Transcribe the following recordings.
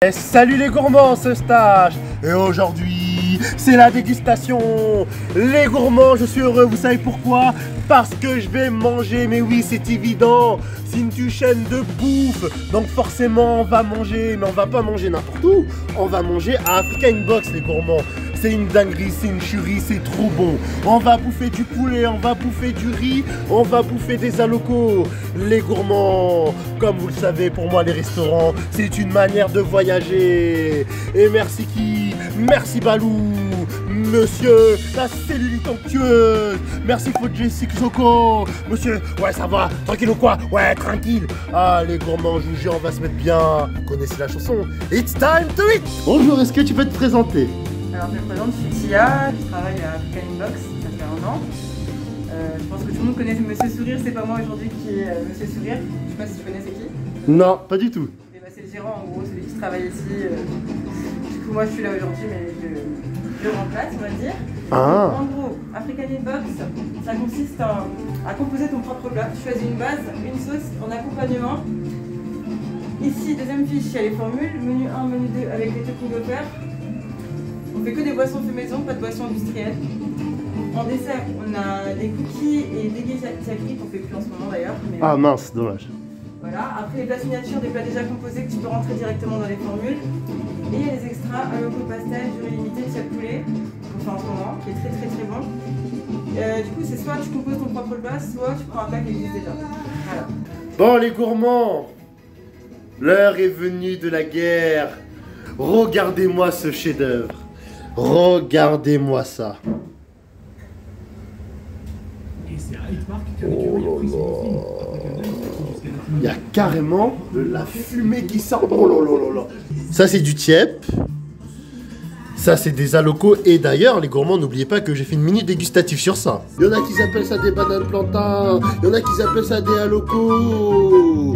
Et salut les gourmands, c'est Stache. Et aujourd'hui, c'est la dégustation. Les gourmands, je suis heureux, vous savez pourquoi? Parce que je vais manger, mais oui, c'est évident. C'est une chaîne de bouffe, donc forcément on va manger, mais on va pas manger n'importe où. On va manger à Africa Inbox, les gourmands. C'est une dinguerie, c'est une tuerie, c'est trop bon. On va bouffer du poulet, on va bouffer du riz, on va bouffer des alocos. Les gourmands, comme vous le savez, pour moi les restaurants, c'est une manière de voyager. Et merci qui? Merci Balou, monsieur la cellulite onctueuse. Merci Jessica Joko. Monsieur, ouais ça va, tranquille ou quoi? Ouais, tranquille. Ah les gourmands, je vous jure, on va se mettre bien. Vous connaissez la chanson? It's time to eat. Bonjour, est-ce que tu peux te présenter? Alors je me présente, je suis Tia, je travaille à Africa Inbox, ça fait 1 an. Je pense que tout le monde connaît Monsieur Sourire, c'est pas moi aujourd'hui qui est Monsieur Sourire. Je sais pas si tu connais c'est qui. Non, pas du tout. C'est le gérant en gros, celui qui travaille ici. Du coup moi je suis là aujourd'hui mais je remplace on va dire. Ah. En gros, Africa Inbox, ça consiste à composer ton propre plat. Tu choisis une base, une sauce, en accompagnement. Ici, deuxième fiche, il y a les formules, menu 1, menu 2 avec les toppings offerts. On fait que des boissons fait maison, pas de boissons industrielles. En dessert, on a des cookies et des geisha-cakes qu'on fait plus en ce moment d'ailleurs. Ah mince, dommage. Voilà, après les plats signature, des plats déjà composés que tu peux rentrer directement dans les formules. Et il y a les extras, un loco pastel, durée limitée, tiède poulet, qu'on fait en ce moment, qui est très bon. Du coup, c'est soit tu composes ton propre plat, soit tu prends un plat qui existe déjà. Voilà. Bon les gourmands, l'heure est venue de la guerre. Regardez-moi ce chef-d'œuvre. Regardez-moi ça. Oh là là. Il y a carrément de la fumée qui sort. Oh là là là là. Ça c'est du tiep. Ça c'est des alocos. Et d'ailleurs les gourmands, n'oubliez pas que j'ai fait une mini dégustative sur ça. Il y en a qui appellent ça des bananes plantains. Il y en a qui appellent ça des alocos.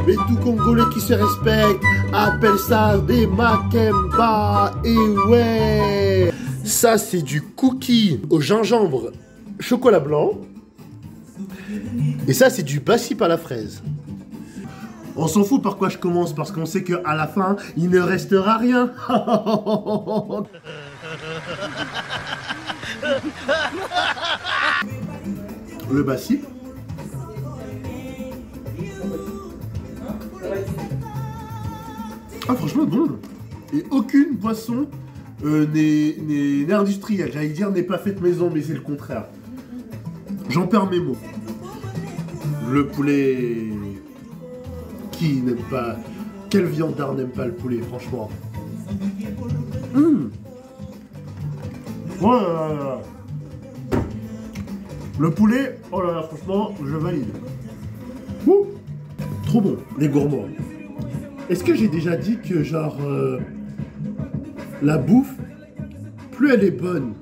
Mais tout Congolais qui se respecte appelle ça des makemba. Et ouais. Ça c'est du cookie au gingembre chocolat blanc. Et ça c'est du bassip à la fraise. On s'en fout par quoi je commence, parce qu'on sait qu'à la fin, il ne restera rien. Le bassip. Ah franchement bon. Et aucune boisson n'est industrielle. J'allais dire n'est pas faite maison, mais c'est le contraire. J'en perds mes mots. Le poulet... Qui n'aime pas... Quel viandard n'aime pas le poulet, franchement. Oh là là là. Le poulet, oh là là, franchement, je valide. Ouh. Trop bon, les gourmands. Est-ce que j'ai déjà dit que, genre, la bouffe, plus elle est bonne,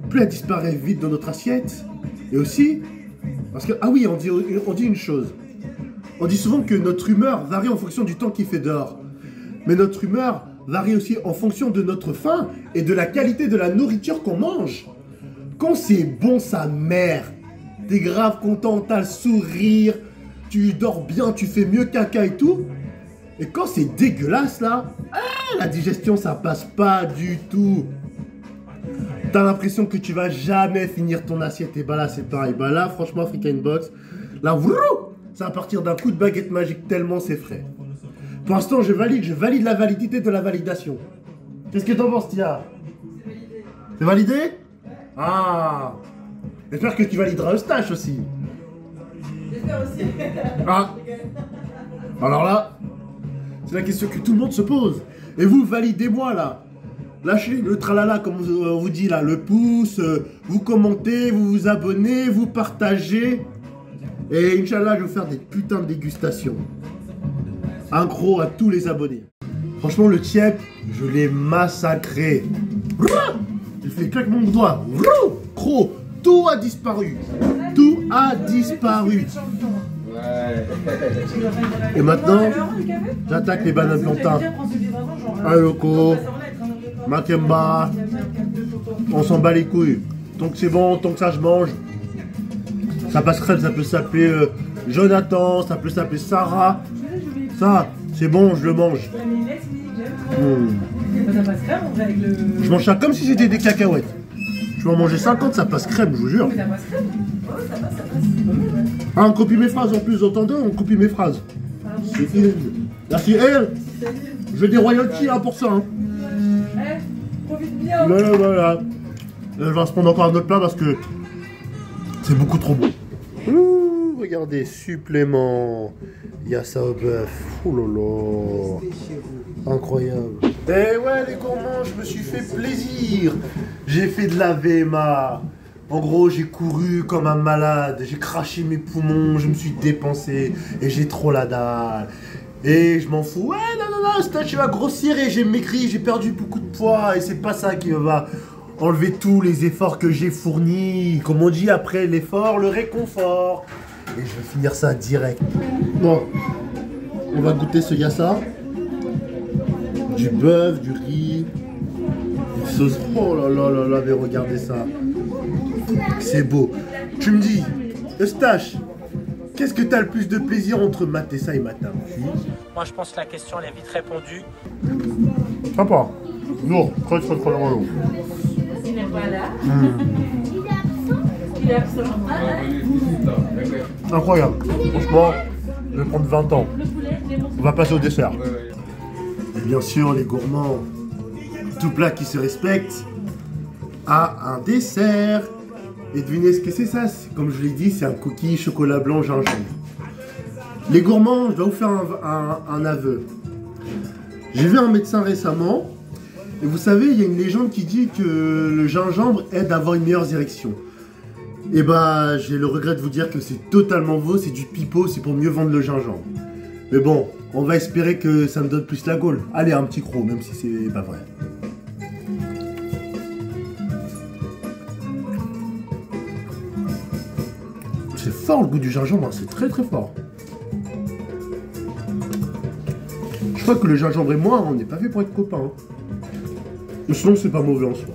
plus elle disparaît vite dans notre assiette. Et aussi, parce que, ah oui, on dit une chose. On dit souvent que notre humeur varie en fonction du temps qu'il fait dehors. Mais notre humeur varie aussi en fonction de notre faim et de la qualité de la nourriture qu'on mange. Quand c'est bon, sa mère, t'es grave content, t'as le sourire, tu dors bien, tu fais mieux caca et tout. Et quand c'est dégueulasse là, la digestion ça passe pas du tout. T'as l'impression que tu vas jamais finir ton assiette. Et bah là c'est pareil. Bah là franchement Africa Inbox, là ça va partir d'un coup de baguette magique tellement c'est frais. Pour l'instant je valide la validité de la validation. Qu'est-ce que t'en penses Tia? C'est validé? Ah. J'espère que tu valideras le stage aussi. J'espère aussi. Ah. Alors là, c'est la question que tout le monde se pose. Et vous, validez-moi là. Lâchez le tralala comme on vous dit là, le pouce, vous commentez, vous vous abonnez, vous partagez. Et Inch'Allah, je vais vous faire des putains de dégustations. Un gros à tous les abonnés. Franchement, le tiep, je l'ai massacré. J'ai fait claquement de doigts. Gros, tout a disparu. Tout a disparu. Et maintenant, j'attaque les bananes plantains. Aloko, makemba. On s'en bat les couilles. Tant que c'est bon, tant que ça je mange. Ça passerait, ça peut s'appeler Jonathan, ça peut s'appeler Sarah. Ça, c'est bon, je le mange. Bah, ça passe crème, on fait avec le... Je mange ça comme si c'était des cacahuètes. Je vais en manger 50, ça passe crème, je vous jure. Mais ça passe crème. Ouais, ça passe. C'est pas mal, ouais. Ah, on copie mes phrases en plus, vous entendez? On copie mes phrases. Pardon. C'est terrible. Merci. Je veux des royalties hein, pour ça. Hein. Profite bien. Voilà. Je vais se prendre encore un autre plat parce que c'est beaucoup trop bon. Ouh, regardez, supplément. Il y a ça au bœuf. Oh là là. Incroyable. Eh ouais, les gourmands, je me suis fait plaisir. J'ai fait de la VMA. En gros, j'ai couru comme un malade. J'ai craché mes poumons. Je me suis dépensé. Et j'ai trop la dalle. Et je m'en fous. Ouais, non, tu vas grossir et j'ai maigri. J'ai perdu beaucoup de poids. Et c'est pas ça qui va enlever tous les efforts que j'ai fournis. Comme on dit, après l'effort, le réconfort. Et je vais finir ça direct. Bon, on va goûter ce yassa. Du bœuf, du riz, une sauce. Oh là là, mais regardez ça. C'est beau. Tu me dis, Eustache, qu'est-ce que tu as le plus de plaisir entre mater ça et matin? Moi, je pense que la question, elle est vite répondue. Sympa. Lourd, très lourd. Il n'est pas là. Il est absolument pas là. Incroyable. Franchement, je vais prendre 20 ans. On va passer au dessert. Et bien sûr, les gourmands, tout plat qui se respecte a un dessert. Et devinez ce que c'est ça? Comme je l'ai dit, c'est un cookie chocolat blanc gingembre. Les gourmands, je dois vous faire un aveu. J'ai vu un médecin récemment. Et vous savez, il y a une légende qui dit que le gingembre aide à avoir une meilleure érection. Et bah, j'ai le regret de vous dire que c'est totalement faux, c'est du pipeau, c'est pour mieux vendre le gingembre. Mais bon, on va espérer que ça me donne plus la gaule. Allez, un petit croc, même si c'est pas vrai. C'est fort le goût du gingembre, hein, c'est très fort. Je crois que le gingembre et moi, on n'est pas fait pour être copains. Hein. Sinon, c'est pas mauvais en soi.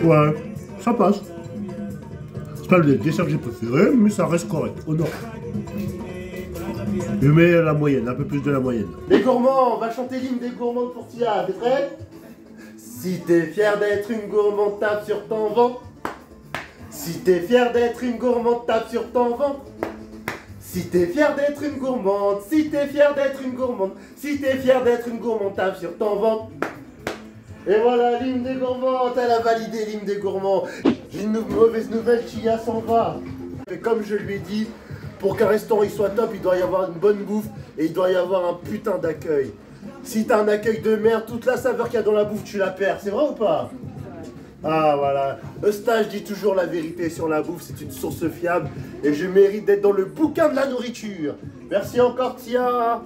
Ouais, ça passe. C'est pas le dessert que j'ai préféré, mais ça reste correct, honorable. Je mets la moyenne, un peu plus de la moyenne. Les gourmands, on va chanter l'hymne des gourmands de Portilla, t'es prêt? Si t'es fier d'être une gourmande, tape sur ton ventre. Si t'es fier d'être une gourmande, tape sur ton ventre. Si t'es fier d'être une gourmande, si t'es fier d'être une gourmande, si t'es fier d'être une gourmande, tape sur ton ventre. Et voilà, l'hymne des gourmands, elle a validé l'hymne des gourmands. J'ai une mauvaise nouvelle, Chia s'en va. Et comme je lui ai dit, pour qu'un restaurant il soit top, il doit y avoir une bonne bouffe et il doit y avoir un putain d'accueil. Si t'as un accueil de merde, toute la saveur qu'il y a dans la bouffe, tu la perds, c'est vrai ou pas? Ah voilà, Eustache dit toujours la vérité sur la bouffe, c'est une source fiable et je mérite d'être dans le bouquin de la nourriture. Merci encore Tia.